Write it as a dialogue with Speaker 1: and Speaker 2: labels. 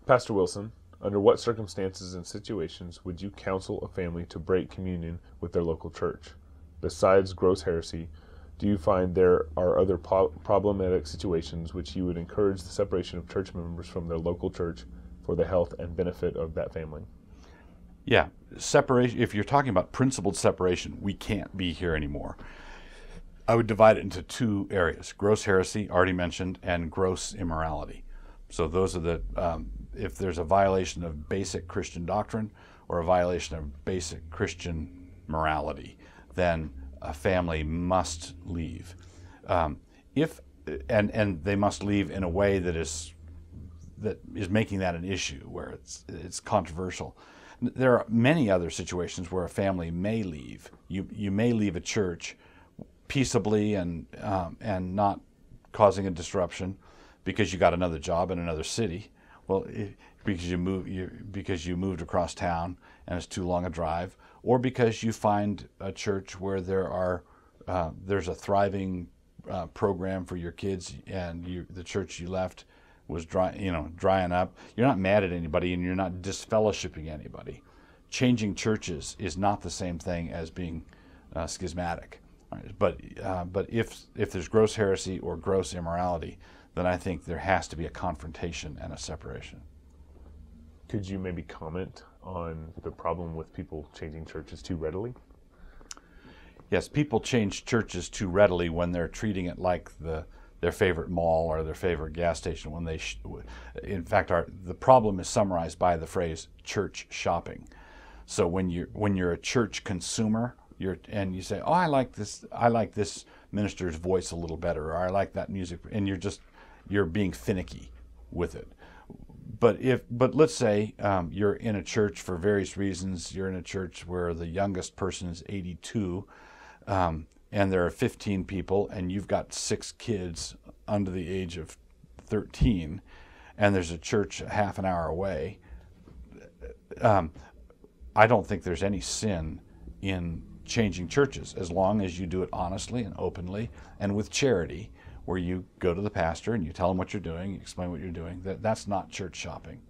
Speaker 1: Pastor Wilson, under what circumstances and situations would you counsel a family to break communion with their local church? Besides gross heresy, do you find there are other problematic situations which you would encourage the separation of church members from their local church for the health and benefit of that family?
Speaker 2: Yeah, separation. If you're talking about principled separation, we can't be here anymore. I would divide it into two areas: gross heresy, already mentioned, and gross immorality. So those are the, if there's a violation of basic Christian doctrine or a violation of basic Christian morality, then a family must leave. And they must leave in a way that is making that an issue, where it's controversial. There are many other situations where a family may leave. You may leave a church peaceably and not causing a disruption because you got another job in another city. Well, because you moved across town and it's too long a drive, or because you find a church where there's a thriving program for your kids, and the church you left was drying up. You're not mad at anybody, and you're not disfellowshipping anybody. Changing churches is not the same thing as being schismatic. Right? But if there's gross heresy or gross immorality, then I think there has to be a confrontation and a separation.
Speaker 1: Could you maybe comment on the problem with people changing churches too readily?
Speaker 2: Yes, people change churches too readily when they're treating it like their favorite mall or their favorite gas station. In fact, the problem is summarized by the phrase church shopping. So when you're a church consumer, and you say, "Oh, I like this minister's voice a little better," or "I like that music," and you're being finicky with it. But let's say you're in a church for various reasons. You're in a church where the youngest person is 82, and there are 15 people, and you've got 6 kids under the age of 13, and there's a church a half an hour away. I don't think there's any sin in changing churches, as long as you do it honestly and openly and with charity, where you go to the pastor and you tell him what you're doing, you explain what you're doing. That's not church shopping.